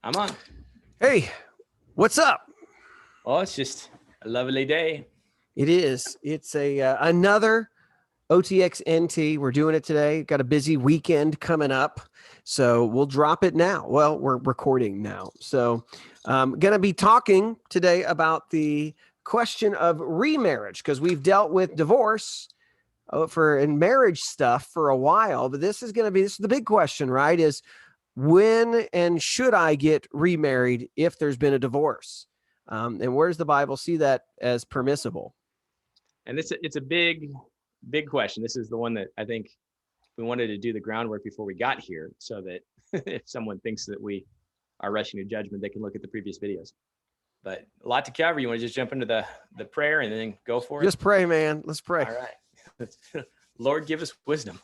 I'm on. Hey, what's up? Oh, it's just a lovely day. It is. It's a another OTXNT. We're doing it today. Got a busy weekend coming up, so we'll drop it now. Well, we're recording now, so going to be talking today about the question of remarriage because we've dealt with divorce for and marriage stuff for a while, but this is the big question, right? Is when and should I get remarried if there's been a divorce? And where does the Bible see that as permissible? And it's a big question. This is the one that I think we wanted to do the groundwork before we got here so that if someone thinks that we are rushing to judgment, they can look at the previous videos. But a lot to cover. You want to just jump into the prayer and then go for it? Just pray, man. Let's pray. All right. Lord, give us wisdom.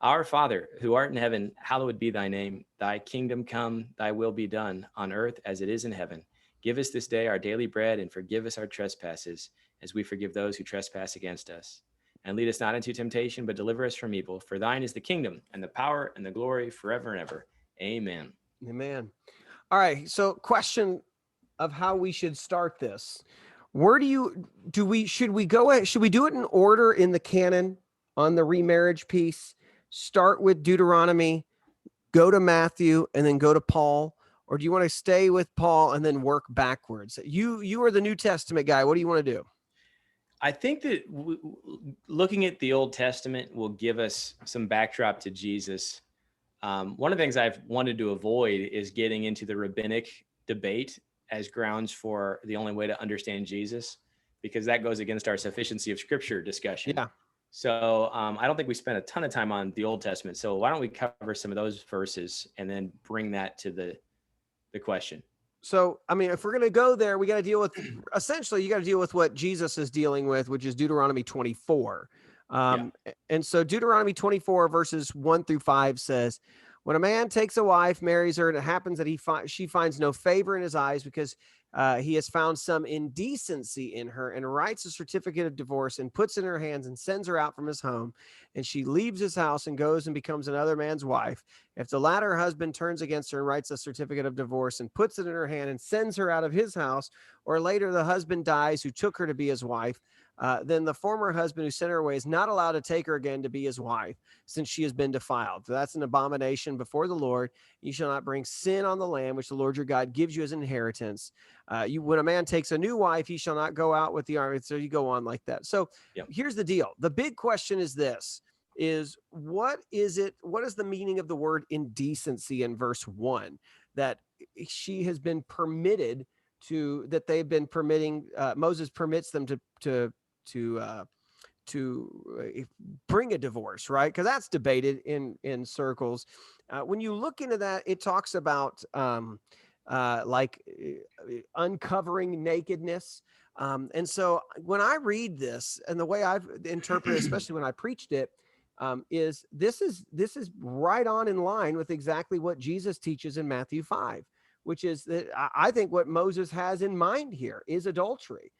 Our Father, who art in heaven, hallowed be thy name. Thy kingdom come, thy will be done on earth as it is in heaven. Give us this day our daily bread and forgive us our trespasses as we forgive those who trespass against us. And lead us not into temptation, but deliver us from evil. For thine is the kingdom and the power and the glory forever and ever. Amen. Amen. All right. So question of how we should start this. Where should we do it in order in the canon on the remarriage piece? Start with Deuteronomy, go to Matthew, and then go to Paul? Or do you want to stay with Paul and then work backwards? You are the New Testament guy. What do you want to do? I think that looking at the Old Testament will give us some backdrop to Jesus. One of the things I've wanted to avoid is getting into the rabbinic debate as grounds for the only way to understand Jesus, because that goes against our sufficiency of Scripture discussion. Yeah. So I don't think we spent a ton of time on the Old Testament. So why don't we cover some of those verses and then bring that to the question? So, I mean, if we're going to go there, we got to deal with, essentially, you got to deal with what Jesus is dealing with, which is Deuteronomy 24. And so Deuteronomy 24 verses 1-5 says, when a man takes a wife, marries her, and it happens that she finds no favor in his eyes because he has found some indecency in her, and writes a certificate of divorce and puts it in her hands and sends her out from his home, and she leaves his house and goes and becomes another man's wife. If the latter husband turns against her and writes a certificate of divorce and puts it in her hand and sends her out of his house, or later the husband dies who took her to be his wife, then the former husband who sent her away is not allowed to take her again to be his wife, since she has been defiled. So that's an abomination before the Lord. You shall not bring sin on the land which the Lord your God gives you as an inheritance. When a man takes a new wife, he shall not go out with the army. So you go on like that. So Here's the deal. The big question is this. What is the meaning of the word indecency in verse 1, that she has been permitted to, that they've been permitting, Moses permits them to bring a divorce, right? Because that's debated in circles. When you look into that, it talks about uncovering nakedness. And so when I read this, and the way I've interpreted, especially when I preached it, is this is right on in line with exactly what Jesus teaches in Matthew 5, which is that I think what Moses has in mind here is adultery,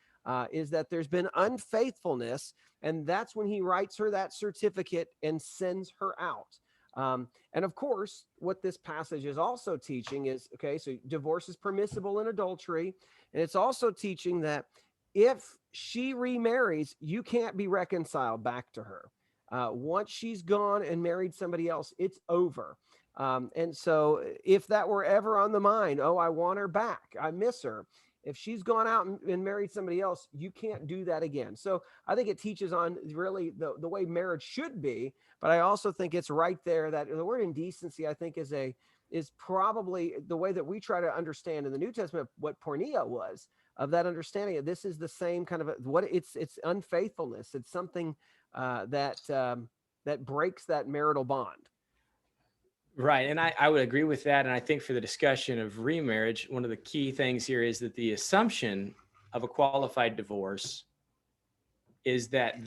is that there's been unfaithfulness, and that's when he writes her that certificate and sends her out. And of course, what this passage is also teaching is, okay, so divorce is permissible in adultery, and it's also teaching that if she remarries, you can't be reconciled back to her. Once she's gone and married somebody else, it's over. And so if that were ever on the mind, oh, I want her back, I miss her. If she's gone out and married somebody else, you can't do that again. So I think it teaches on really the way marriage should be. But I also think it's right there that the word indecency, I think, is probably the way that we try to understand in the New Testament what porneia was, of that understanding. This is the same kind of it's unfaithfulness. It's something that breaks that marital bond. Right. And I would agree with that. And I think for the discussion of remarriage, one of the key things here is that the assumption of a qualified divorce is that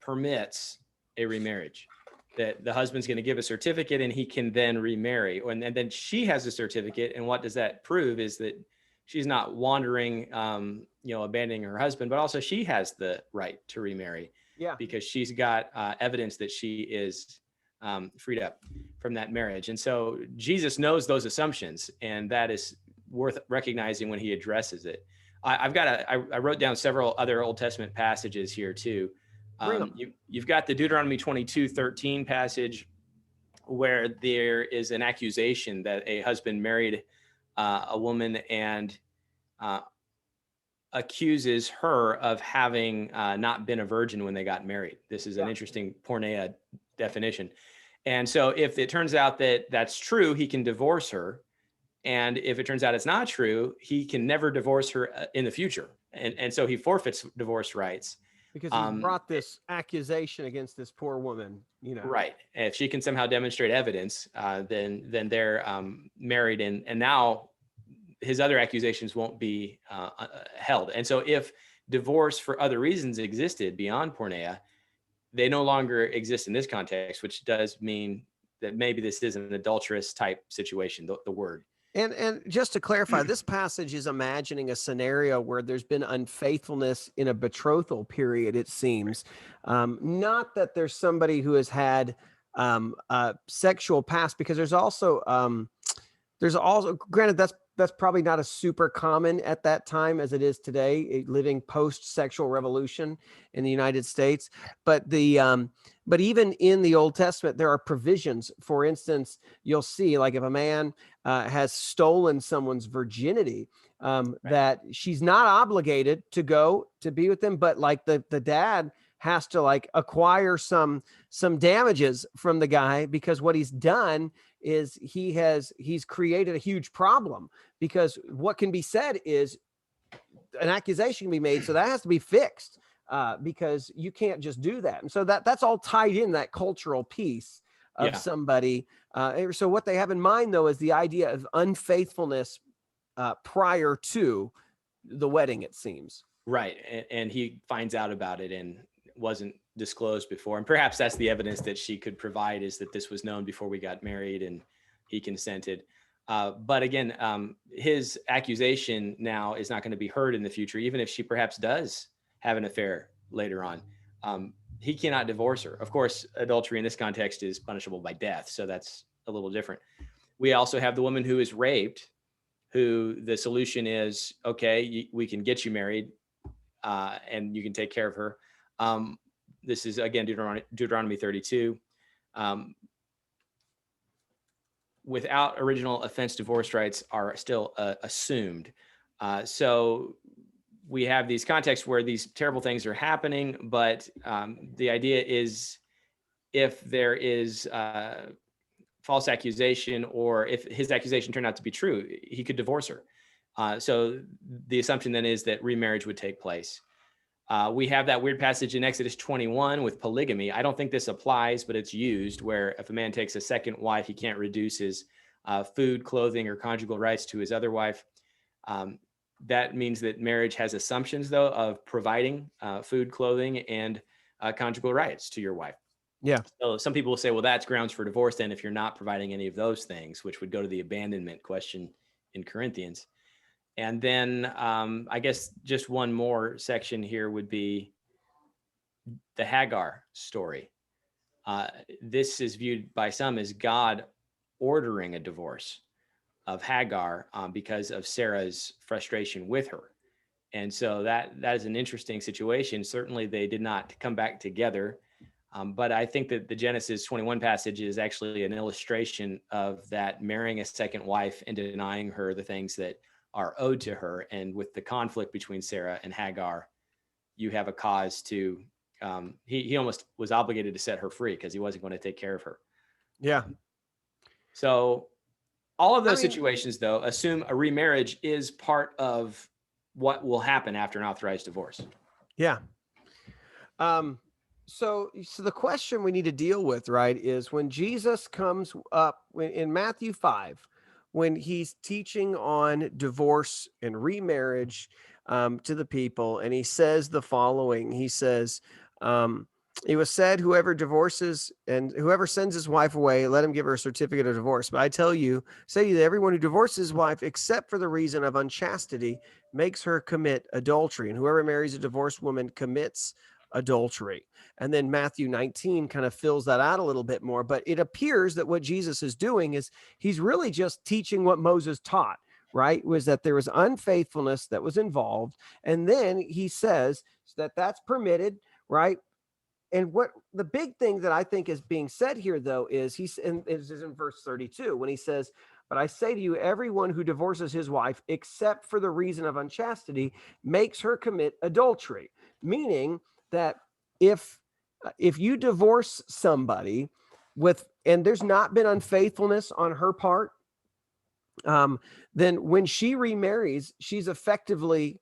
permits a remarriage, that the husband's going to give a certificate and he can then remarry. And then she has a certificate. And what does that prove is that she's not wandering, abandoning her husband, but also she has the right to remarry. Yeah. Because she's got evidence that she is freed up from that marriage. And so Jesus knows those assumptions, and that is worth recognizing when he addresses it. I wrote down several other Old Testament passages here too. You've got the Deuteronomy 22:13 passage where there is an accusation that a husband married a woman and accuses her of having not been a virgin when they got married. This is an interesting porneia definition. And so if it turns out that that's true, he can divorce her. And if it turns out it's not true, he can never divorce her in the future. And so he forfeits divorce rights. Because he brought this accusation against this poor woman, you know. Right. If she can somehow demonstrate evidence, then they're married, and now his other accusations won't be held. And so if divorce for other reasons existed beyond porneia, they no longer exist in this context, which does mean that maybe this is an adulterous type situation, the word. And just to clarify, this passage is imagining a scenario where there's been unfaithfulness in a betrothal period, it seems. Not that there's somebody who has had a sexual past, because there's also, granted, that's probably not as super common at that time as it is today, living post-sexual revolution in the United States. But but even in the Old Testament, there are provisions. For instance, you'll see, like, if a man has stolen someone's virginity, that she's not obligated to go to be with them, but like the dad has to like acquire some damages from the guy, because what he's done is he's created a huge problem, because what can be said is an accusation can be made. So that has to be fixed, because you can't just do that. And so that's all tied in that cultural piece of somebody. So what they have in mind, though, is the idea of unfaithfulness prior to the wedding, it seems. Right. And he finds out about it and wasn't disclosed before. And perhaps that's the evidence that she could provide, is that this was known before we got married and he consented. But again, his accusation now is not going to be heard in the future, even if she perhaps does have an affair later on. He cannot divorce her. Of course, adultery in this context is punishable by death, so that's a little different. We also have the woman who is raped, who the solution is, okay, we can get you married, and you can take care of her. This is, again, Deuteronomy 32. Without original offense, divorce rights are still assumed. So we have these contexts where these terrible things are happening, but the idea is, if there is false accusation, or if his accusation turned out to be true, he could divorce her. So the assumption then is that remarriage would take place. We have that weird passage in Exodus 21 with polygamy. I don't think this applies, but it's used, where if a man takes a second wife, he can't reduce his food, clothing, or conjugal rights to his other wife. That means that marriage has assumptions, though, of providing food, clothing, and conjugal rights to your wife. Yeah. So some people will say, well, that's grounds for divorce then, if you're not providing any of those things, which would go to the abandonment question in Corinthians. And then I guess just one more section here would be the Hagar story. This is viewed by some as God ordering a divorce of Hagar because of Sarah's frustration with her. And so that is an interesting situation. Certainly they did not come back together. But I think that the Genesis 21 passage is actually an illustration of that, marrying a second wife and denying her the things that are owed to her. And with the conflict between Sarah and Hagar, you have a cause to, he almost was obligated to set her free because he wasn't going to take care of her. Yeah. So all of those situations, though, assume a remarriage is part of what will happen after an authorized divorce. Yeah. So the question we need to deal with, right, is when Jesus comes up in Matthew 5, when he's teaching on divorce and remarriage to the people, and he says the following. He says, it was said, whoever divorces and whoever sends his wife away, let him give her a certificate of divorce. But I say to you that everyone who divorces his wife, except for the reason of unchastity, makes her commit adultery. And whoever marries a divorced woman commits adultery. And then Matthew 19 kind of fills that out a little bit more. But it appears that what Jesus is doing is he's really just teaching what Moses taught, right? Was that there was unfaithfulness that was involved. And then he says that that's permitted, right? And what the big thing that I think is being said here, though, is is in verse 32 when he says, "But I say to you, everyone who divorces his wife, except for the reason of unchastity, makes her commit adultery." Meaning that if you divorce somebody and there's not been unfaithfulness on her part, then when she remarries, she's effectively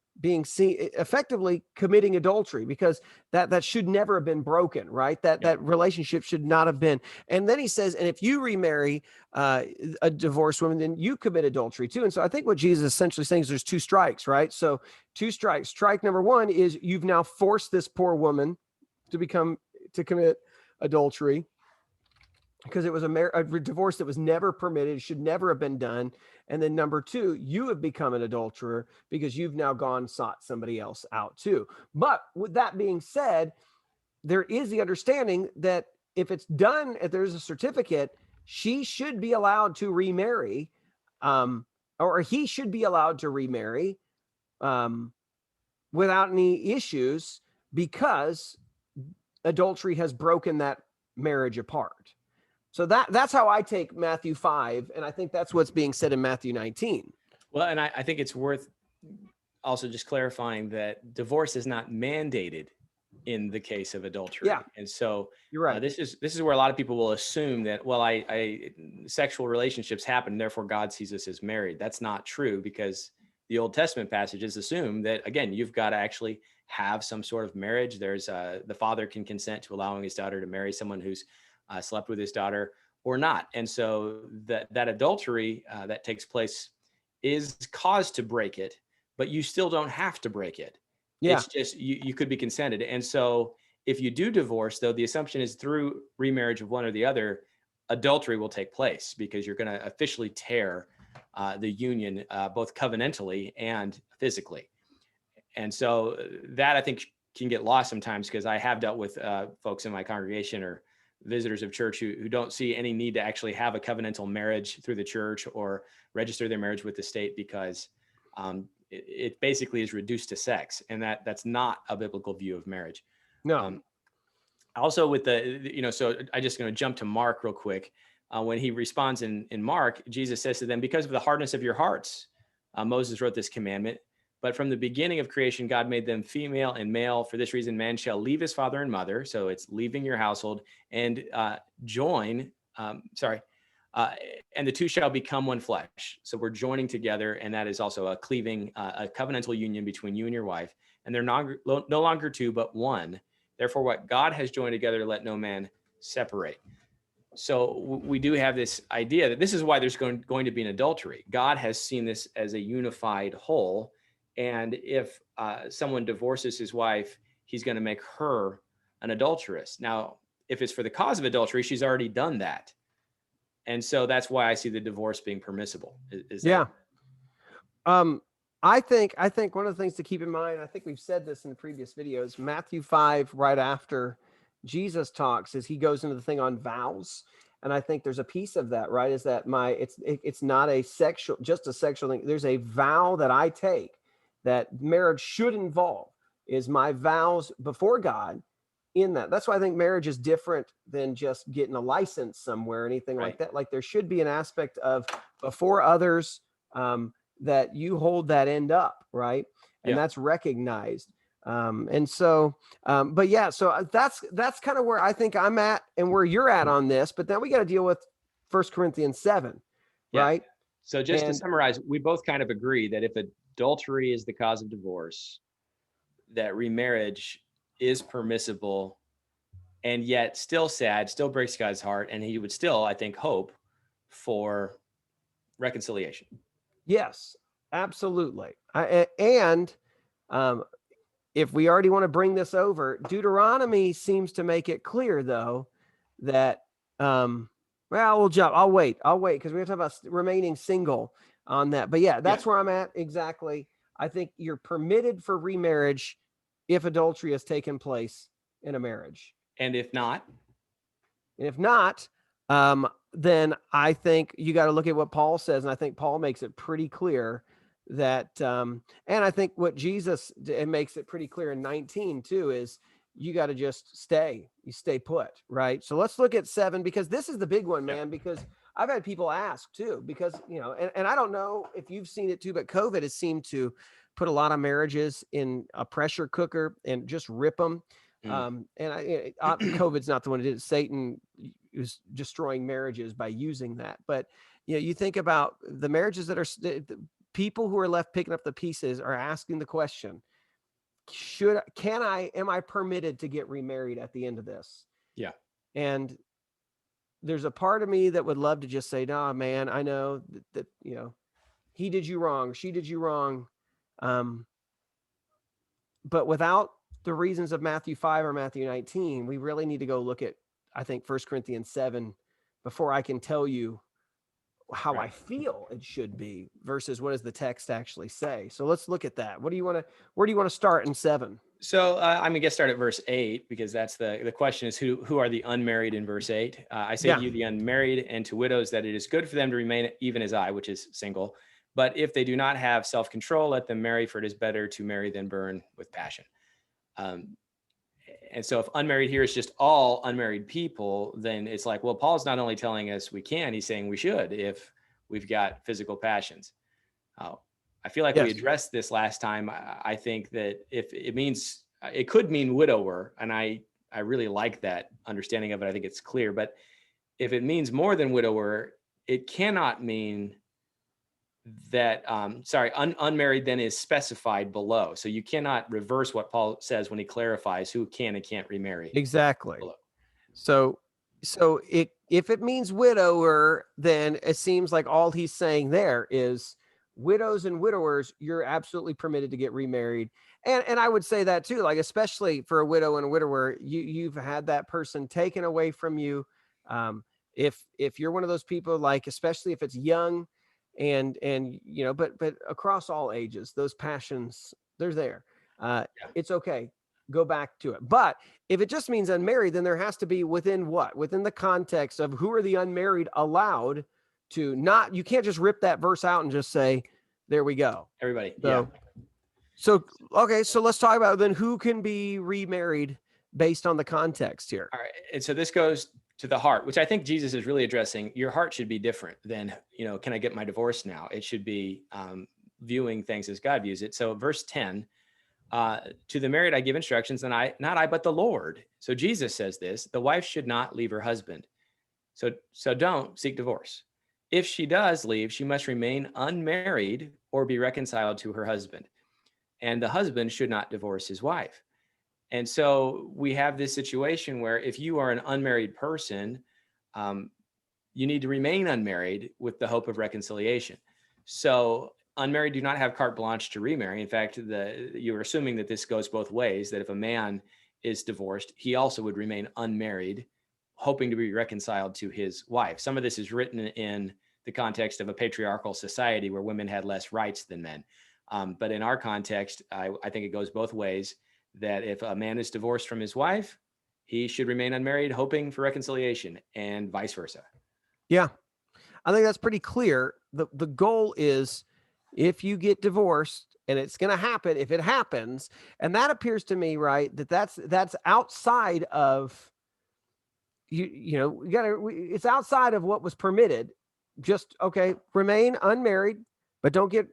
committing adultery, because that should never have been broken, right? That relationship should not have been. And then he says, and if you remarry a divorced woman, then you commit adultery too. And so I think what Jesus is essentially saying is there's two strikes, right? So two strikes. Strike number one is you've now forced this poor woman to commit adultery, because it was a divorce that was never permitted, should never have been done. And then number two, you have become an adulterer because you've now gone sought somebody else out too. But with that being said, there is the understanding that if it's done, if there's a certificate, she should be allowed to remarry, or he should be allowed to remarry without any issues, because adultery has broken that marriage apart. So that's how I take Matthew 5, and I think that's what's being said in Matthew 19. Well, and I think it's worth also just clarifying that divorce is not mandated in the case of adultery. Yeah. And so You're right. This is where a lot of people will assume that, well, I sexual relationships happen, therefore God sees us as married. That's not true, because the Old Testament passages assume that, again, you've got to actually have some sort of marriage. There's the father can consent to allowing his daughter to marry someone who's slept with his daughter or not. And so that adultery that takes place is caused to break it, but you still don't have to break it. Yeah. It's just, you could be consented. And so if you do divorce, though, the assumption is through remarriage of one or the other, adultery will take place, because you're going to officially tear the union, both covenantally and physically. And so that, I think, can get lost sometimes, because I have dealt with folks in my congregation or visitors of church who don't see any need to actually have a covenantal marriage through the church or register their marriage with the state, because it basically is reduced to sex, and that's not a biblical view of marriage. No. Also with so I just going to jump to Mark real quick. When he responds in Mark, Jesus says to them, "Because of the hardness of your hearts, Moses wrote this commandment. But from the beginning of creation, God made them female and male. For this reason, man shall leave his father and mother." So it's leaving your household, and and the two shall become one flesh. So we're joining together, and that is also a cleaving, a covenantal union between you and your wife. And they're no longer two, but one. Therefore, what God has joined together, let no man separate. So we do have this idea that this is why there's going to be an adultery. God has seen this as a unified whole. And if someone divorces his wife, he's going to make her an adulteress. Now, if it's for the cause of adultery, she's already done that. And so that's why I see the divorce being permissible. I think one of the things to keep in mind, I think we've said this in the previous videos, Matthew 5, right after Jesus talks, is he goes into the thing on vows. And I think there's a piece of that, right? Is that it's not just a sexual thing. There's a vow that I take that marriage should involve, is my vows before God in that. That's why I think marriage is different than just getting a license somewhere or anything like that. Like, there should be an aspect of before others that you hold that end up, right? And that's recognized. And so, but yeah, so that's kind of where I think I'm at and where you're at on this. But then we got to deal with 1 Corinthians 7, right? So just to summarize, we both kind of agree that if adultery is the cause of divorce, that remarriage is permissible, and yet still sad, still breaks God's heart, and he would still, I think, hope for reconciliation. Yes, absolutely. If we already want to bring this over, Deuteronomy seems to make it clear, though, that, we'll jump. I'll wait because we're going to talk about remaining single on that. But yeah, that's where I'm at exactly. I think you're permitted for remarriage if adultery has taken place in a marriage. And if not, And if not, then I think you got to look at what Paul says. And I think Paul makes it pretty clear that, and I think what Jesus makes it pretty clear in 19 too, is you got to just you stay put. Right. So let's look at 7, because this is the big one, man, because I've had people ask too, because, and I don't know if you've seen it too, but COVID has seemed to put a lot of marriages in a pressure cooker and just rip them. And COVID's not the one who did it. Satan is destroying marriages by using that. But you think about the marriages that are the people who are left picking up the pieces are asking the question: am I permitted to get remarried at the end of this? Yeah. And there's a part of me that would love to just say, "Nah, man, I know that he did you wrong, she did you wrong," but without the reasons of Matthew 5 or Matthew 19, we really need to go look at, I think, 1 Corinthians 7 before I can tell you how I feel it should be versus what does the text actually say. So let's look at that. Where do you want to start in 7? So I'm going to get started at verse 8, because that's the question is who are the unmarried in verse 8. I say to you, the unmarried, and to widows, that it is good for them to remain even as I, which is single. But if they do not have self-control, let them marry, for it is better to marry than burn with passion. And so if unmarried here is just all unmarried people, then it's like, well, Paul's not only telling us we can, he's saying we should if we've got physical passions. I feel like we addressed this last time. I think that if it means, it could mean widower, and I really like that understanding of it. I think it's clear. But if it means more than widower, it cannot mean that, unmarried then is specified below. So you cannot reverse what Paul says when he clarifies who can and can't remarry. Exactly. Below. So if it means widower, then it seems like all he's saying there is widows and widowers, you're absolutely permitted to get remarried. And I would say that too, like, especially for a widow and a widower, you've had that person taken away from you. If you're one of those people, like, especially if it's young and but across all ages, those passions, they're there. It's okay. Go back to it. But if it just means unmarried, then there has to be within the context of who are the unmarried allowed to not, you can't just rip that verse out and just say, there we go. Everybody. So, okay. So let's talk about then who can be remarried based on the context here. All right. And so this goes to the heart, which I think Jesus is really addressing. Your heart should be different than, can I get my divorce now? It should be viewing things as God views it. So verse 10, to the married, I give instructions, and not I, but the Lord. So Jesus says this: the wife should not leave her husband. So don't seek divorce. If she does leave, she must remain unmarried or be reconciled to her husband. And the husband should not divorce his wife. And so we have this situation where if you are an unmarried person, you need to remain unmarried with the hope of reconciliation. So unmarried do not have carte blanche to remarry. In fact, you're assuming that this goes both ways, that if a man is divorced, he also would remain unmarried, hoping to be reconciled to his wife. Some of this is written in the context of a patriarchal society where women had less rights than men. But in our context, I think it goes both ways, that if a man is divorced from his wife, he should remain unmarried, hoping for reconciliation, and vice versa. Yeah, I think that's pretty clear. The goal is, if you get divorced, and it's going to happen if it happens, and that appears to me, right, that's outside of it's outside of what was permitted. Just, okay, remain unmarried, but don't get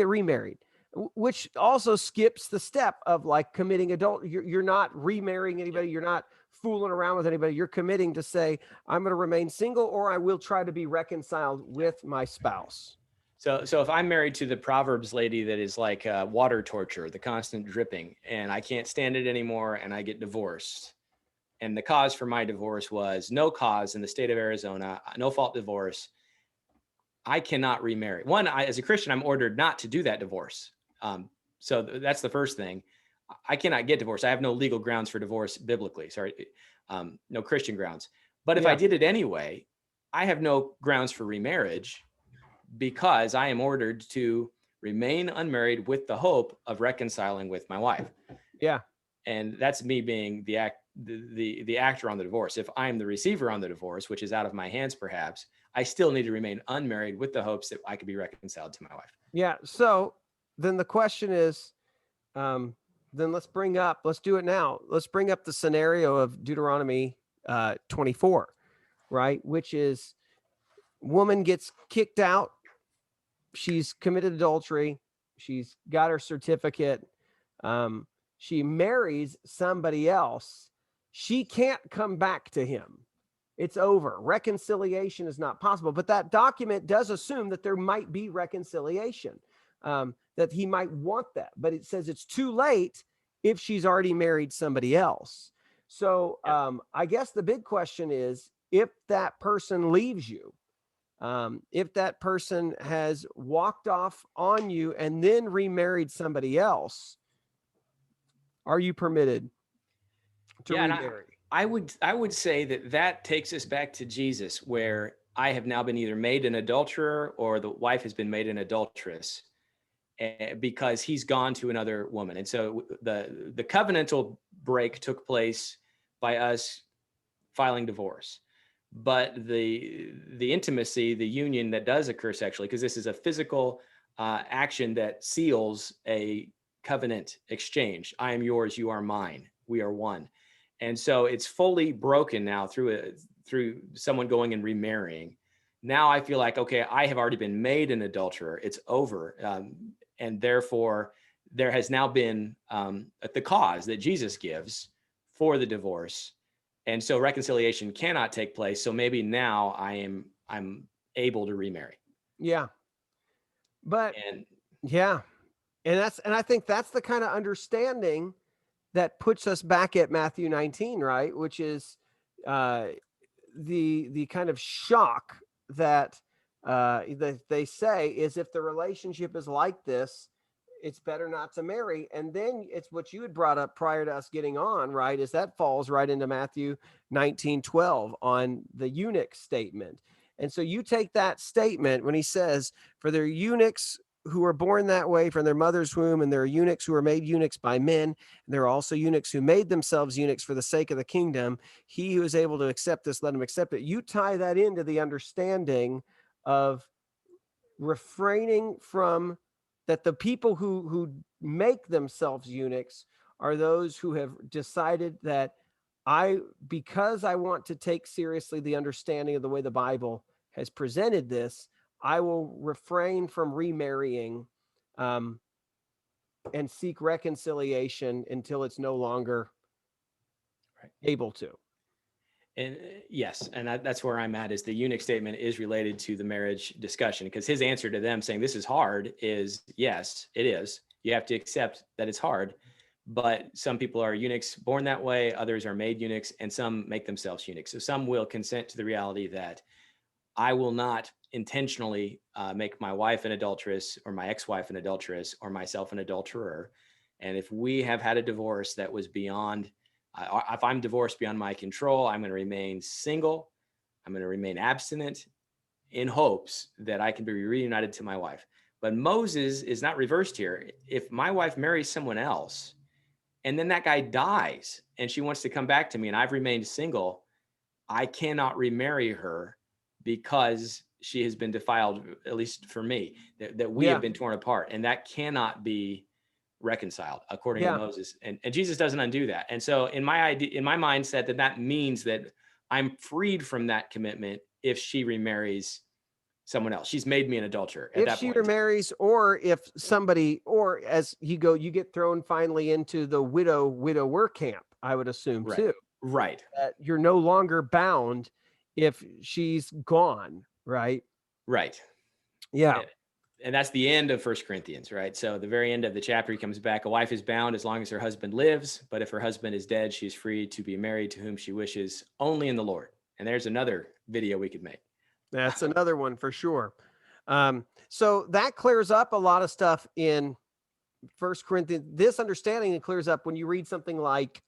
remarried, which also skips the step of like committing adult. You're not remarrying anybody. You're not fooling around with anybody. You're committing to say, I'm going to remain single, or I will try to be reconciled with my spouse. So if I'm married to the Proverbs lady that is like water torture, the constant dripping, and I can't stand it anymore, and I get divorced, and the cause for my divorce was no cause in the state of Arizona, no fault divorce, I cannot remarry. One, as a Christian, I'm ordered not to do that divorce. So that's the first thing. I cannot get divorced. I have no legal grounds for divorce biblically. No Christian grounds. But if I did it anyway, I have no grounds for remarriage, because I am ordered to remain unmarried with the hope of reconciling with my wife. Yeah. And that's me being the actor on the divorce. If I'm the receiver on the divorce, which is out of my hands, perhaps, I still need to remain unmarried with the hopes that I could be reconciled to my wife. Yeah. So then the question is, then let's do it now. Let's bring up the scenario of Deuteronomy 24, right? Which is, woman gets kicked out. She's committed adultery. She's got her certificate. She marries somebody else. She can't come back to him. It's over. Reconciliation is not possible. But that document does assume that there might be reconciliation, that he might want that. But it says it's too late if she's already married somebody else. So I guess the big question is, if that person leaves you, if that person has walked off on you and then remarried somebody else, are you permitted to remarry? I would say that takes us back to Jesus, where I have now been either made an adulterer or the wife has been made an adulteress, because he's gone to another woman. And so the covenantal break took place by us filing divorce. But the intimacy, the union that does occur sexually, because this is a physical action that seals a covenant exchange. I am yours, you are mine, we are one. And so it's fully broken now through someone going and remarrying. Now I feel like, okay, I have already been made an adulterer. It's over. And therefore, there has now been the cause that Jesus gives for the divorce. And so reconciliation cannot take place. So maybe now I'm able to remarry. Yeah. But yeah. And I think that's the kind of understanding that puts us back at Matthew 19, right? Which is the kind of shock that they say is, if the relationship is like this, it's better not to marry. And then it's what you had brought up prior to us getting on, right? Is that falls right into Matthew 19:12 on the eunuch statement. And so you take that statement when he says, for their eunuchs who are born that way from their mother's womb, and there are eunuchs who are made eunuchs by men, and there are also eunuchs who made themselves eunuchs for the sake of the kingdom. He who is able to accept this, let him accept it. You tie that into the understanding of refraining from that. The people who make themselves eunuchs are those who have decided that because I want to take seriously the understanding of the way the Bible has presented this, I will refrain from remarrying and seek reconciliation until it's no longer able to. And yes, and that's where I'm at, is the eunuch statement is related to the marriage discussion, because his answer to them saying this is hard is, yes, it is. You have to accept that it's hard. But some people are eunuchs born that way, others are made eunuchs, and some make themselves eunuchs. So some will consent to the reality that I will not intentionally make my wife an adulteress, or my ex-wife an adulteress, or myself an adulterer. And if we have had a divorce that was beyond, if I'm divorced beyond my control, I'm going to remain single. I'm going to remain abstinent in hopes that I can be reunited to my wife. But Moses is not reversed here. If my wife marries someone else, and then that guy dies and she wants to come back to me and I've remained single, I cannot remarry her, because she has been defiled, at least for me, that we have been torn apart. And that cannot be reconciled according to Moses. And Jesus doesn't undo that. And so in my mindset, that means that I'm freed from that commitment if she remarries someone else. She's made me an adulterer at that point. If she remarries, or if somebody, or as you get thrown finally into the widower camp, I would assume too. Right. That you're no longer bound if she's gone, right? Right. Yeah. And that's the end of 1 Corinthians, right? So the very end of the chapter, he comes back. A wife is bound as long as her husband lives, but if her husband is dead, she's free to be married to whom she wishes, only in the Lord. And there's another video we could make. That's another one for sure. So that clears up a lot of stuff in 1 Corinthians. This understanding clears up when you read something like,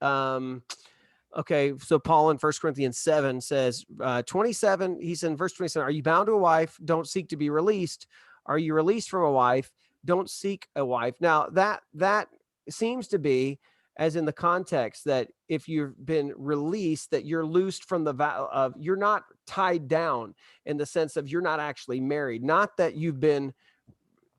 okay, so Paul in 1 Corinthians 7 says, 27, he said in verse 27, are you bound to a wife? Don't seek to be released. Are you released from a wife? Don't seek a wife. Now that seems to be as in the context that if you've been released, that you're loosed from the vow of, you're not tied down in the sense of you're not actually married, not that you've been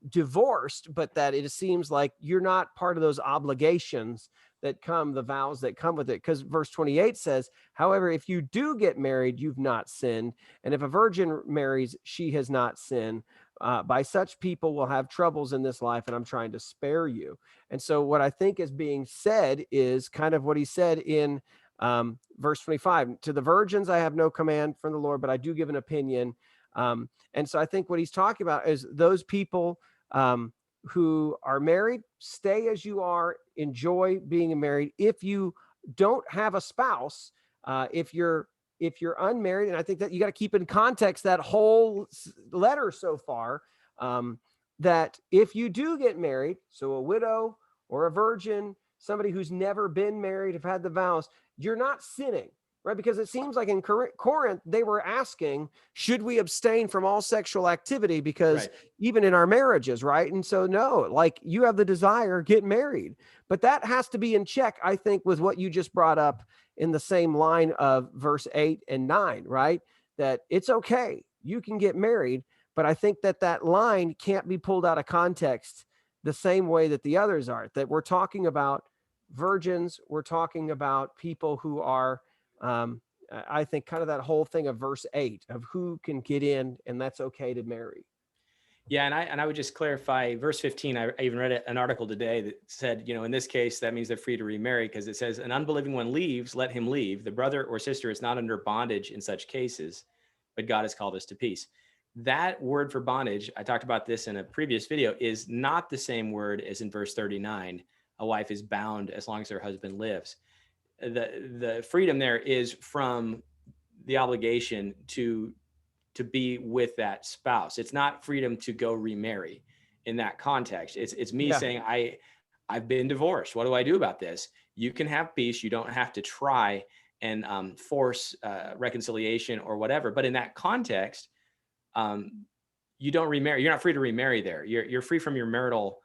divorced, but that it seems like you're not part of those obligations that come, the vows that come with it. Because verse 28 says, however, if you do get married, you've not sinned. And if a virgin marries, she has not sinned. By such people will have troubles in this life, and I'm trying to spare you. And so what I think is being said is kind of what he said in verse 25. To the virgins, I have no command from the Lord, but I do give an opinion. And so I think what he's talking about is those people who are married, stay as you are, enjoy being married. If you don't have a spouse, if you're unmarried, and I think that you got to keep in context that whole letter so far, that if you do get married, so a widow or a virgin, somebody who's never been married, have had the vows, you're not sinning. Right? Because it seems like in Corinth, they were asking, should we abstain from all sexual activity? Because even in our marriages, right? And so, no, like, you have the desire, get married. But that has to be in check, I think, with what you just brought up in the same line of verse 8 and 9, right? That it's okay, you can get married. But I think that that line can't be pulled out of context the same way that the others are, that we're talking about virgins, we're talking about people who are, I think, kind of that whole thing of verse 8 of who can get in, and that's okay to marry. Yeah, and I would just clarify verse 15. I even read an article today that said, in this case, that means they're free to remarry, because it says, an unbelieving one leaves, let him leave. The brother or sister is not under bondage in such cases, but God has called us to peace. That word for bondage, I talked about this in a previous video, is not the same word as in verse 39. A wife is bound as long as her husband lives. The freedom there is from the obligation to be with that spouse. It's not freedom to go remarry in that context. It's me saying, I've been divorced. What do I do about this? You can have peace. You don't have to try and force reconciliation or whatever. But in that context, you don't remarry. You're not free to remarry there. You're free from your marital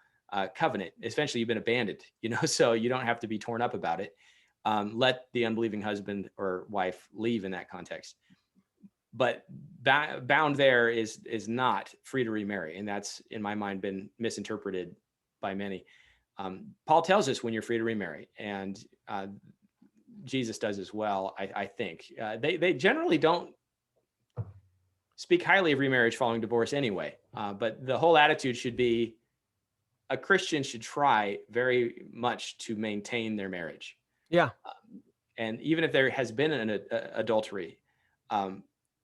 covenant. Essentially, you've been abandoned, so you don't have to be torn up about it. Let the unbelieving husband or wife leave in that context. But bound there is not free to remarry. And that's, in my mind, been misinterpreted by many. Paul tells us when you're free to remarry, and Jesus does as well, I think. They generally don't speak highly of remarriage following divorce anyway. But the whole attitude should be, a Christian should try very much to maintain their marriage. Yeah. And even if there has been an adultery,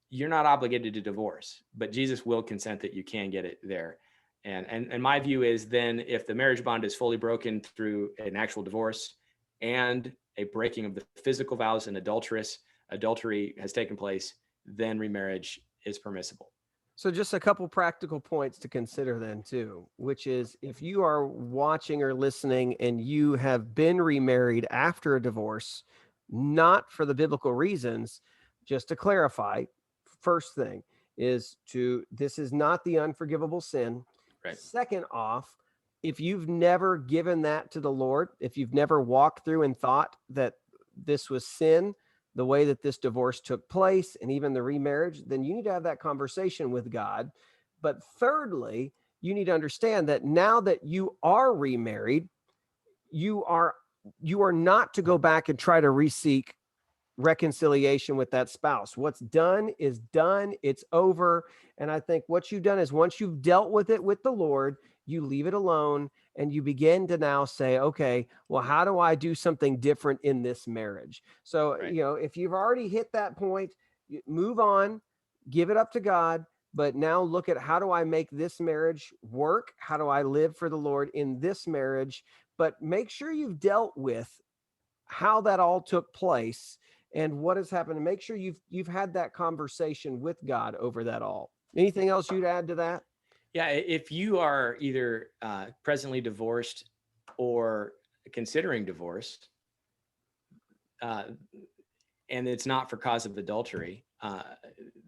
you're not obligated to divorce, but Jesus will consent that you can get it there. And my view is, then if the marriage bond is fully broken through an actual divorce and a breaking of the physical vows and adultery has taken place, then remarriage is permissible. So just a couple practical points to consider then too, which is, if you are watching or listening and you have been remarried after a divorce, not for the biblical reasons, just to clarify, first thing is this is not the unforgivable sin. Right. Second off, if you've never given that to the Lord, if you've never walked through and thought that this was sin, the way that this divorce took place and even the remarriage, then you need to have that conversation with God. But thirdly, you need to understand that now that you are remarried, you are not to go back and try to reseek reconciliation with that spouse. What's done is done. It's over. And I think what you've done is, once you've dealt with it with the Lord, you leave it alone and you begin to now say, okay, well, how do I do something different in this marriage? So, if you've already hit that point, move on, give it up to God, but now look at, how do I make this marriage work? How do I live for the Lord in this marriage? But make sure you've dealt with how that all took place and what has happened, and make sure you've had that conversation with God over that all. Anything else you'd add to that? Yeah, if you are either presently divorced or considering divorce, and it's not for cause of adultery,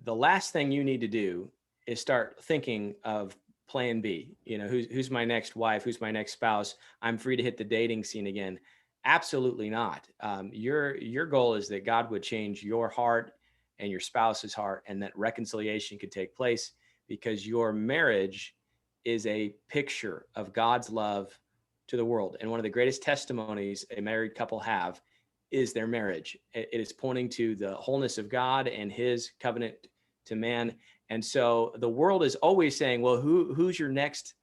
the last thing you need to do is start thinking of plan B. Who's my next wife? Who's my next spouse? I'm free to hit the dating scene again. Absolutely not. Your goal is that God would change your heart and your spouse's heart, and that reconciliation could take place, because your marriage is a picture of God's love to the world. And one of the greatest testimonies a married couple have is their marriage. It is pointing to the wholeness of God and His covenant to man. And so the world is always saying, "Well, who's your next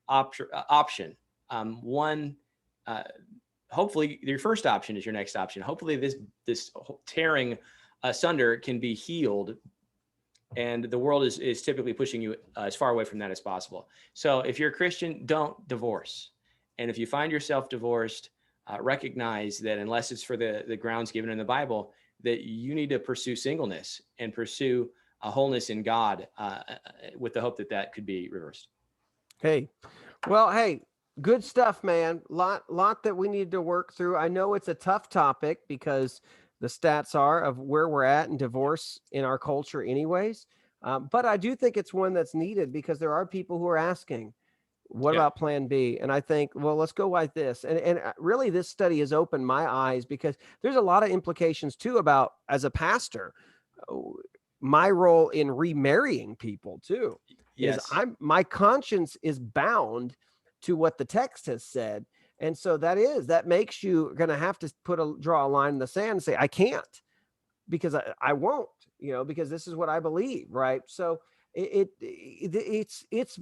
option?" One. Hopefully your first option is your next option. Hopefully this tearing asunder can be healed, and the world is typically pushing you as far away from that as possible. So if you're a Christian, don't divorce. And if you find yourself divorced, recognize that unless it's for the grounds given in the Bible, that you need to pursue singleness and pursue a wholeness in God, with the hope that that could be reversed. Hey, well, hey, good stuff, man. Lot that we need to work through. I know it's a tough topic because the stats are of where we're at in divorce in our culture anyways. But I do think it's one that's needed because there are people who are asking, what Yeah. about plan B? And I think, well, let's go like this. And really this study has opened my eyes because there's a lot of implications too about, as a pastor, my role in remarrying people too. Is Yes. my conscience is bound to what the text has said. And so that makes you going to have to draw a line in the sand and say, I can't, because I won't, because this is what I believe. Right. So it's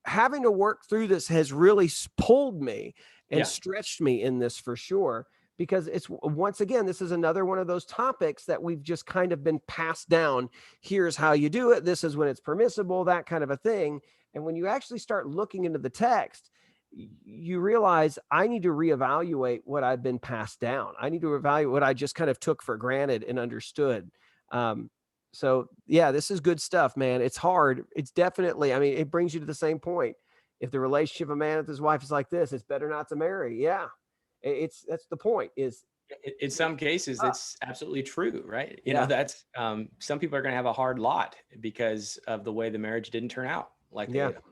having to work through this has really pulled me and Yeah. stretched me in this for sure, because it's, once again, this is another one of those topics that we've just kind of been passed down. Here's how you do it. This is when it's permissible, that kind of a thing. And when you actually start looking into the text, you realize I need to reevaluate what I've been passed down. I need to evaluate what I just kind of took for granted and understood. So yeah, this is good stuff, man. It's hard. It's definitely, I mean, it brings you to the same point. If the relationship of a man with his wife is like this, it's better not to marry. Yeah. That's the point is In some cases, tough. it's absolutely true, right? Yeah. That's some people are going to have a hard lot because of the way the marriage didn't turn out like they Yeah. would have.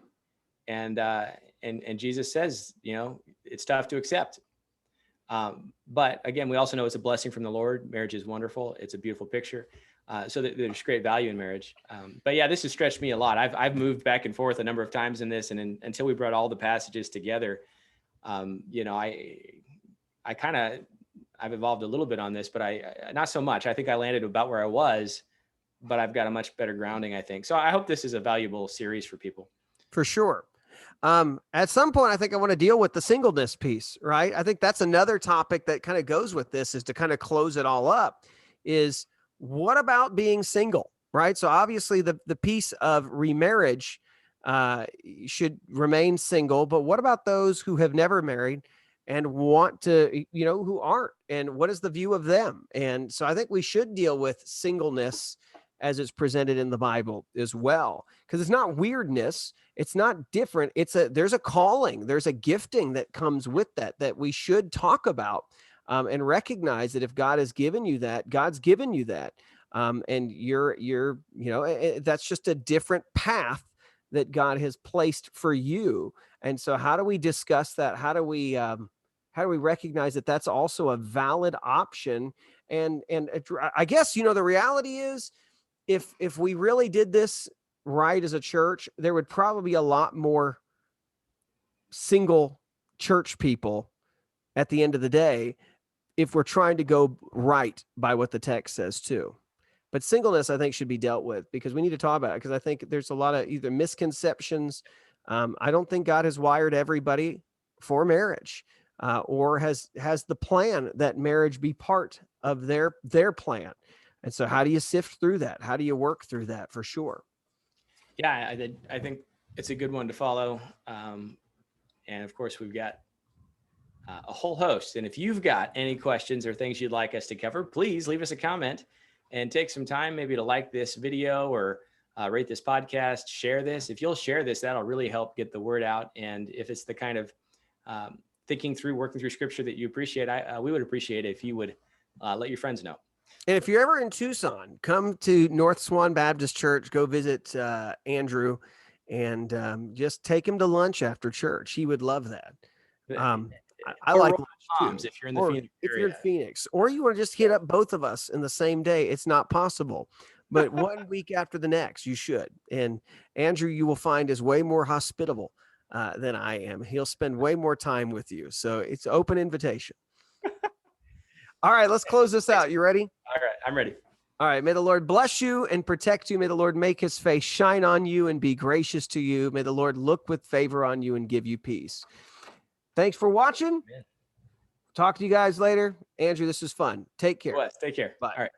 And Jesus says, it's tough to accept. But again, we also know it's a blessing from the Lord. Marriage is wonderful. It's a beautiful picture. So there's great value in marriage. But yeah, this has stretched me a lot. I've moved back and forth a number of times in this, and until we brought all the passages together, I kind of, I've evolved a little bit on this, but I not so much. I think I landed about where I was, but I've got a much better grounding, I think. So I hope this is a valuable series for people. For sure. At some point, I think I want to deal with the singleness piece, right? I think that's another topic that kind of goes with this, is to kind of close it all up, is what about being single, right? So obviously the piece of remarriage should remain single, but what about those who have never married and want to, who aren't, and what is the view of them? And so I think we should deal with singleness as it's presented in the Bible as well, because it's not weirdness. It's not different. There's a calling, there's a gifting that comes with that we should talk about, and recognize that if God has given you that, God's given you that. And you're, that's just a different path that God has placed for you. And so how do we discuss that? How do we recognize that that's also a valid option? And I guess, the reality is, if we really did this right as a church, there would probably be a lot more single church people at the end of the day, if we're trying to go right by what the text says too. But singleness, I think, should be dealt with, because we need to talk about it, because I think there's a lot of either misconceptions. I don't think God has wired everybody for marriage, or has the plan that marriage be part of their plan. And so how do you sift through that? How do you work through that, for sure? Yeah, I think it's a good one to follow. And of course, we've got a whole host. And if you've got any questions or things you'd like us to cover, please leave us a comment and take some time maybe to like this video or rate this podcast, share this. If you'll share this, that'll really help get the word out. And if it's the kind of working through scripture that you appreciate, we would appreciate it if you would let your friends know. And if you're ever in Tucson, come to North Swan Baptist Church, go visit Andrew, and just take him to lunch after church. He would love that. I Or like Royal lunch Palms too. if you're in the Or Phoenix if you're in area. Phoenix, or you want to just hit up both of us in the same day, it's not possible. But one week after the next, you should. And Andrew, you will find, is way more hospitable than I am. He'll spend way more time with you. So it's open invitation. All right, let's close this out. You ready? All right, I'm ready. All right. May the Lord bless you and protect you. May the Lord make his face shine on you and be gracious to you. May the Lord look with favor on you and give you peace. Thanks for watching. Amen. Talk to you guys later. Andrew, this is fun. Take care. Take care. Bye. All right.